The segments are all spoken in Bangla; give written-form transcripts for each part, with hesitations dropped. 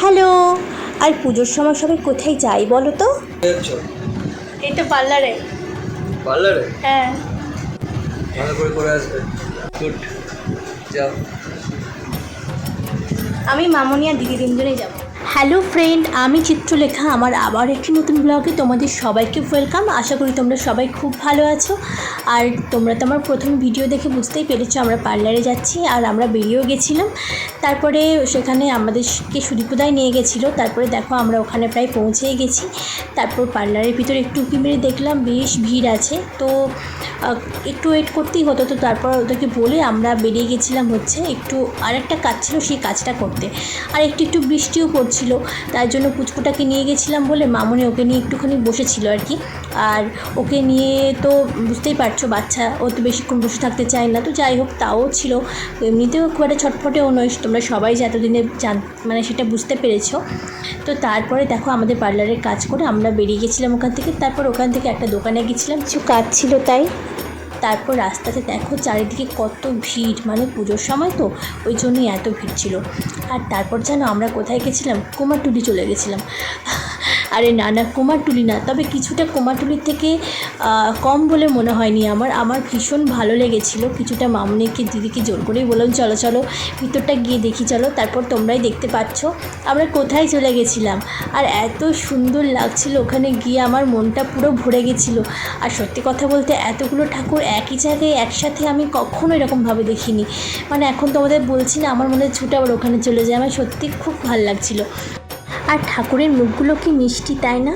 হ্যালো। আর পুজোর সময় সবাই কোথায় যাই বলো তো? এই তো পার্লারে। পার্লারে? হ্যাঁ। ভালো করে করে আসবে। গুড, যাও। আমি মামনি আর দিদি তিনজনেই যাবো। হ্যালো ফ্রেন্ড, আমি চিত্রলেখা। আমার আবার একটি নতুন ব্লগে তোমাদের সবাইকে ওয়েলকাম। আশা করি তোমরা সবাই খুব ভালো আছো। আর তোমরা তো আমার প্রথম ভিডিও দেখে বুঝতেই পেরেছো আমরা পার্লারে যাচ্ছি, আর আমরা বেরিয়েও গেছিলাম। তারপরে সেখানে আমাদেরকে সুদীপদাই নিয়ে গেছিলো। তারপরে দেখো আমরা ওখানে প্রায় পৌঁছেই গেছি। তারপর পার্লারের ভিতরে একটু উঁকি মেরে দেখলাম বেশ ভিড় আছে, তো একটু ওয়েট করতেই হতো। তো তারপর ওদেরকে বলে আমরা বেরিয়ে গেছিলাম হচ্ছে একটু আরেকটা কাজ ছিল সেই কাজটা করতে। আর একটু বৃষ্টিও পড়ছিল, তার জন্য পুচকুটাকে নিয়ে গেছিলাম বলে মামনি ওকে নিয়ে একটুখানি বসেছিল আর কি। আর ওকে নিয়ে তো বুঝতেই পারছো বাচ্চা, ও তো বেশিক্ষণ বসে থাকতে চায় না। তো যাই হোক, তাও ছিল, এমনিতেও খুব একটা ছটফটেও নয়, তোমরা সবাই যে এতদিনে মানে সেটা বুঝতে পেরেছো। তো তারপরে দেখো আমাদের পার্লারের কাজ করে আমরা বেরিয়ে গেছিলাম ওখান থেকে। তারপর ওখান থেকে একটা দোকানে গেছিলাম, কিছু কাজ ছিল তাই। তারপর রাস্তাতে দেখো চারিদিকে কত ভিড়, মানে পুজোর সময় তো ওই জন্যই এত ভিড় ছিল। আর তারপর জানো আমরা কোথায় গেছিলাম? কুমারটুলি চলে গেছিলাম। আরে না না, কুমারটুলি না, তবে কিছুটা কুমারটুলির থেকে কম বলে মনে হয়নি আমার ভীষণ ভালো লেগেছিল। কিছুটা মামনিকে দিদিকে জোর করেই বললাম চলো চলো ভিতরটা গিয়ে দেখি চলো। তারপর তোমরাই দেখতে পাচ্ছ আমরা কোথায় চলে গেছিলাম। আর এত সুন্দর লাগছিল ওখানে গিয়ে, আমার মনটা পুরো ভরে গেছিলো। আর সত্যি কথা বলতে এতগুলো ঠাকুর একই জায়গায় একসাথে আমি কখনো এরকমভাবে দেখিনি। মানে এখন তোমাদের বলছি না, আমার মনে ছুটে আবার ওখানে চলে যায়। আমার সত্যি খুব ভালো লাগছিলো। আর ঠাকুরের মুখগুলো কি মিষ্টি, তাই না?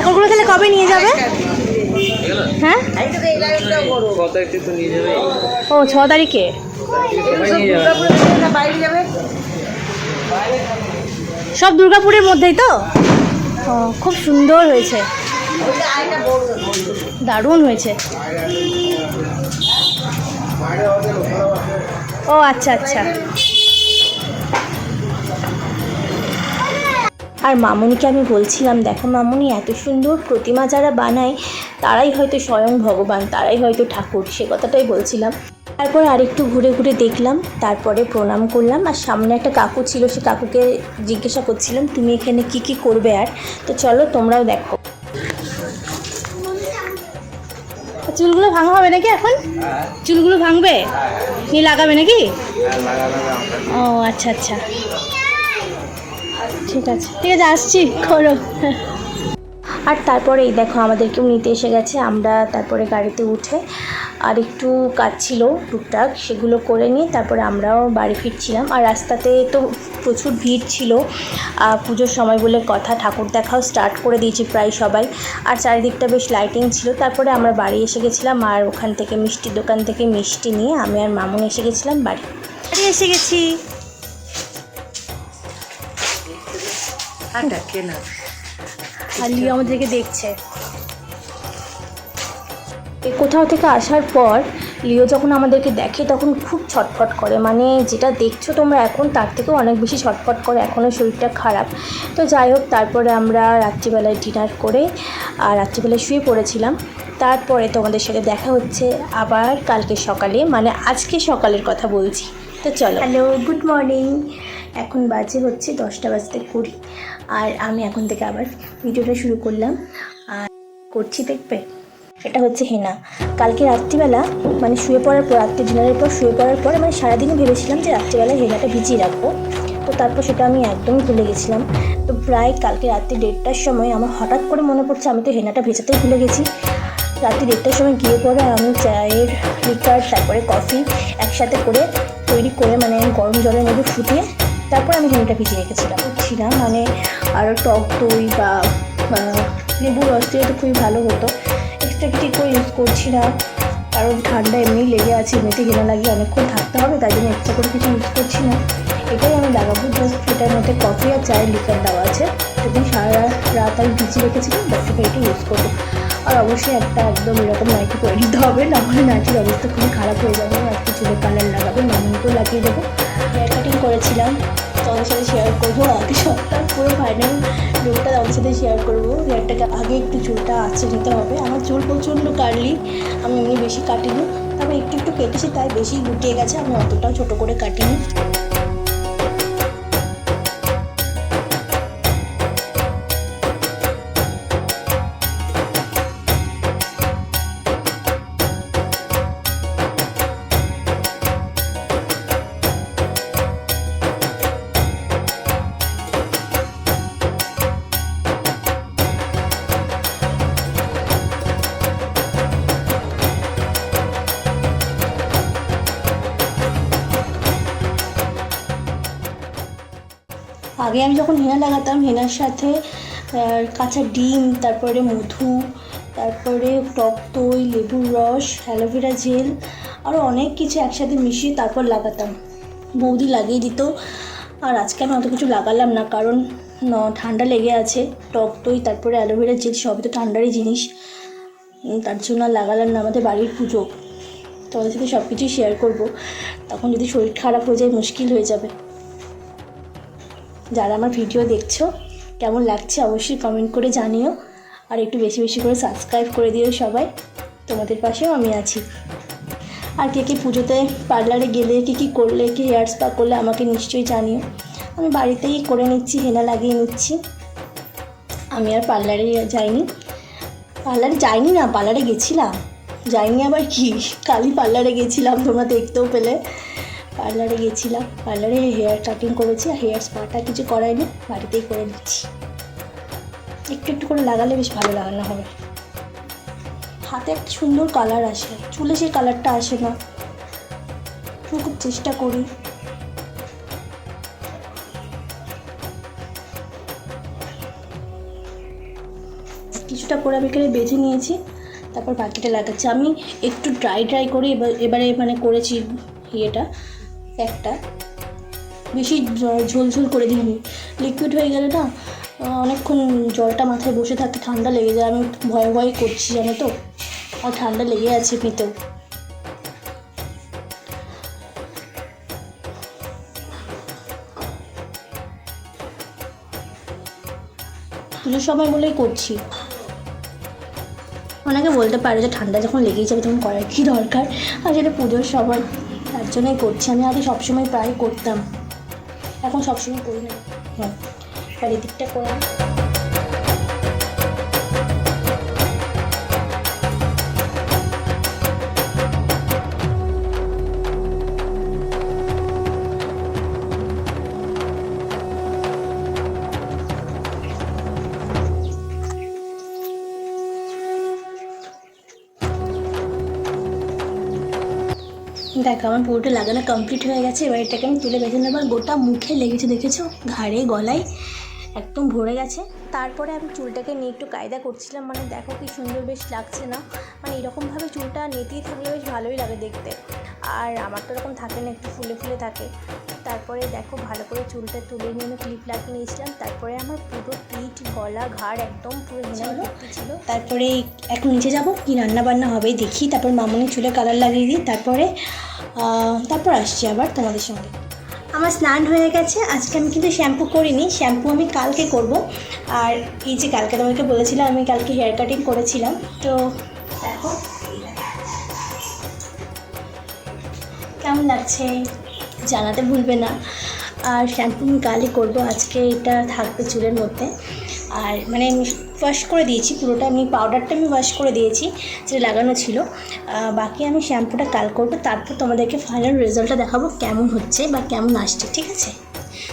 ওগুলো তাহলে কবে নিয়ে যাবে? হ্যাঁ, ও 6 তারিখে। সব দুর্গাপুরের মধ্যেই তো? ও খুব সুন্দর হয়েছে, দারুণ হয়েছে। ও আচ্ছা আচ্ছা। আর মামনিকে আমি বলছিলাম দেখো মামনি, এত সুন্দর প্রতিমা যারা বানায় তারাই হয়তো স্বয়ং ভগবান, তারাই হয়তো ঠাকুর, সে কথাটাই বলছিলাম। তারপর আরেকটু ঘুরে ঘুরে দেখলাম, তারপরে প্রণাম করলাম। আর সামনে একটা কাকু ছিল, সে কাকুকে জিজ্ঞাসা করছিলাম তুমি এখানে কি করবে। আর তো চলো তোমরাও দেখো। চুলগুলো ভাঙা হবে নাকি এখন? চুলগুলো ভাঙবে নিয়ে লাগাবে নাকি? ও আচ্ছা আচ্ছা, ঠিক আছে ঠিক আছে, আসছি করো। আর তারপরে এই দেখো আমাদেরকেও নিতে এসে গেছে। আমরা তারপরে গাড়িতে উঠে আর একটু কাজ ছিল টুকটাক, সেগুলো করে নিয়ে তারপরে আমরাও বাড়ি ফিরছিলাম। আর রাস্তাতে তো প্রচুর ভিড় ছিল, পুজোর সময় বলে কথা, ঠাকুর দেখাও স্টার্ট করে দিয়েছি প্রায় সবাই। আর চারিদিকটা বেশ লাইটিং ছিল। তারপরে আমরা বাড়ি এসে গেছিলাম, আর ওখান থেকে মিষ্টির দোকান থেকে মিষ্টি নিয়ে আমি আর মামুনি এসে গেছিলাম বাড়ি এসে গেছি। আর লিও আমাদেরকে দেখছে। কোথাও থেকে আসার পর লিও যখন আমাদেরকে দেখে তখন খুব ছটফট করে, মানে যেটা দেখছো তোমরা এখন তার থেকেও অনেক বেশি ছটফট করে, এখনও শরীরটা খারাপ। তো যাই হোক, তারপরে আমরা রাত্রিবেলায় ডিনার করে আর রাত্রিবেলায় শুয়ে পড়েছিলাম। তারপরে তোমাদের সাথে দেখা হচ্ছে আবার কালকে সকালে, মানে আজকে সকালের কথা বলছি। তো চলো, হ্যালো গুড মর্নিং। এখন বাজে হচ্ছে 10টা বাজতে 20, আর আমি এখন থেকে আবার ভিডিওটা শুরু করলাম। আর করছি দেখবে, এটা হচ্ছে হেনা। কালকে রাত্রিবেলা মানে শুয়ে পড়ার পর, রাত্রি ডিনারের পর শুয়ে পড়ার পরে মানে সারাদিনই ভেবেছিলাম যে রাত্রিবেলায় হেনাটা ভিজিয়ে রাখবো। তো তারপর সেটা আমি একদমই ভুলে গেছিলাম। তো প্রায় কালকে রাত্রি 1:30টার সময় আমার হঠাৎ করে মনে পড়ছে আমি তো হেনাটা ভেজাতেই ভুলে গেছি। রাত্রি 1:30টার সময় গিয়ে পরে আমি চায়ের লিকার তারপরে কফি একসাথে করে তৈরি করে মানে গরম জলের মধ্যে ফুটিয়ে তারপর আমি হেনাটা ভিজিয়ে রেখেছিলাম। ছিলাম মানে আরও টক দই বা লেবুর রস দিয়ে তো খুবই ভালো হতো। এক্সট্রা কিছু করে ইউজ করছি না, কারণ ঠান্ডা এমনি লেগে আছে, এমনিতে হেনা লাগিয়ে অনেকক্ষণ থাকতে হবে, তাই জন্য এক্সট্রা করে কিছু ইউজ করছি না। এটাই আমি লাগাবো, জাস্ট এটার মধ্যে কফি আর চায়ের লিকার দেওয়া আছে। যদি সারা রাত আমি ভিজিয়ে রেখেছিলাম বাস এটা ইউজ করবো। আর অবশ্যই একটা একদম এরকম নাইটি পরে নিতে হবে, না হলে নাইটির অবস্থা খুবই খারাপ হয়ে যাবে। আর একটু চুলে কালার লাগাবে, মামুনিকেও লাগিয়ে দেবো। হেয়ার কাটিং করেছিলাম, তো তোমাদের সাথে শেয়ার করবো। আগে সবটা পুরো ফাইনাল লুকটা তোমাদের সাথে শেয়ার করবো। হেয়ারটাকে আগে একটু চুলটা আঁচড়ে নিতে হবে। আমার চুল প্রচণ্ড কাটলি, আমি এমনি বেশি কাটিনি, তবে একটু একটু কেটেছি তাই বেশি লুটিয়ে গেছে, আমি অতটাও ছোটো করে কাটিনি। আগে আমি যখন হেনা লাগাতাম, হেনার সাথে কাঁচা ডিম, তারপরে মধু, তারপরে টক দই, লেবুর রস, অ্যালোভেরা জেল, আরও অনেক কিছু একসাথে মিশিয়ে তারপর লাগাতাম। বৌদি লাগিয়ে দিত। আর আজকে আমি অত কিছু লাগালাম না, কারণ ঠান্ডা লেগে আছে। টক দই তারপরে অ্যালোভেরা জেল সবই তো ঠান্ডারই জিনিস, তার জন্য আর লাগালাম না। আমাদের বাড়ির পুজো, তোমাদের সাথে সব কিছুই শেয়ার করবো। তখন যদি শরীর খারাপ হয়ে যায় মুশকিল হয়ে যাবে। যারা আমার ভিডিও দেখছো কেমন লাগছে অবশ্যই কমেন্ট করে জানিও, আর একটু বেশি বেশি করে সাবস্ক্রাইব করে দিও সবাই। তোমাদের পাশেও আমি আছি। আর কে কে পুজোতে পার্লারে গেলে কী করলে, কি হেয়ার স্পা করলে আমাকে নিশ্চয়ই জানিও। আমি বাড়িতেই করে নিচ্ছি, হেনা লাগিয়ে নিচ্ছি। আমি আর পার্লারে যাইনি, পার্লারে গেছিলাম, যাইনি আবার কি, কালই পার্লারে গেছিলাম, তোমরা দেখতেও পেলে। পার্লারে গেছিলাম, পার্লারে হেয়ার কাটিং করেছি, আর হেয়ার স্পাটা কিছু করাইনি, বাড়িতেই করে নিচ্ছি। একটু একটু করে লাগালে বেশ ভালো লাগানো হবে। হাতে একটা সুন্দর কালার আসে, চুলে সেই কালারটা আসে না। আমি খুব চেষ্টা করি। কিছুটা করে আমি এখানে বেঁধে নিয়েছি, তারপর বাকিটা লাগাচ্ছি। আমি একটু ড্রাই করে এবারে মানে করেছি ইয়েটা, একটা বেশি ঝোলঝোল করে দিইনি। লিকুইড হয়ে গেলে না অনেকক্ষণ জলটা মাথায় বসে থাকে, ঠান্ডা লেগে যায়। আমি ভয় করছি জানো তো, আর ঠান্ডা লেগে আছে পিতেও। পুজোর সময় বলেই করছি। অনেকে বলতে পারে যে ঠান্ডা যখন লেগেই যাবে তখন করার কী দরকার, আর সেটা পুজোর সময়, তার জন্যই করছি। আমি আগে সবসময় প্রায় করতাম, এখন সবসময় করি না। আর এদিকটা করে দেখো আমার পুরোটা লাগানো কমপ্লিট হয়ে গেছে। এবার এটাকে আমি তুলে বেঁধে নেবার। গোটা মুখে লেগেছে, দেখেছো, ঘাড়ে গলায় একদম ভরে গেছে। তারপরে আমি চুলটাকে নিয়ে একটু কায়দা করছিলাম, মানে দেখো কি সুন্দর বেশ লাগছে না, মানে এরকমভাবে চুলটা নেতিয়ে থাকলে বেশ ভালোই লাগে দেখতে। আর আমার তো এরকম থাকে না, একটু ফুলে ফুলে থাকে। তারপরে দেখো ভালো করে চুলটা তুলে নিয়ে আমি ক্লিপ লাগিয়ে নিয়েছিলাম। তারপরে আমার পুরো পিঠ, গলা, ঘাড় একদম পুরো হেনা ভর্তি ছিল। তারপরে এখন নিচে যাবো, কি রান্না বান্না হবে দেখি, তারপর মামুনি চুলে কালার লাগিয়ে দিই, তারপর আসছি আবার তোমাদের সঙ্গে। আমার স্নান হয়ে গেছে। আজকে আমি কিন্তু শ্যাম্পু করিনি, শ্যাম্পু আমি কালকে করব। আর এই যে কালকে তোমাকে বলেছিলাম আমি কালকে হেয়ার কাটিং করেছিলাম, তো দেখো কেমন লাগছে জানাতে ভুলবে না। আর শ্যাম্পু আমি কালই করবো, আজকে এটা থাকবে চুলের মধ্যে। আর মানে আমি ওয়াশ করে দিয়েছি পুরোটা, আমি পাউডারটা আমি ওয়াশ করে দিয়েছি, যেটা লাগানো ছিল। বাকি আমি শ্যাম্পুটা কাল করবো, তারপর তোমাদেরকে ফাইনাল রেজাল্টটা দেখাবো কেমন হচ্ছে বা কেমন আসছে, ঠিক আছে?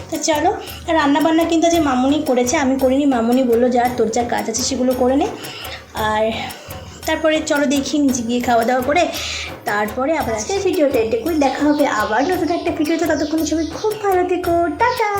তো চলো। রান্নাবান্না কিন্তু যে মামুনি করেছে, আমি করিনি। মামুনি বললো যা তোর যা কাজ আছে সেগুলো করে নে। আর তারপরে চলো দেখি নিচে গিয়ে খাওয়া দাওয়া করে তারপরে আবার আজকের ভিডিওটা এটুকুই। দেখা হবে আবার নতুন একটা ভিডিওতে। ততক্ষণ সবাই খুব ভালো থেকো, টাটা।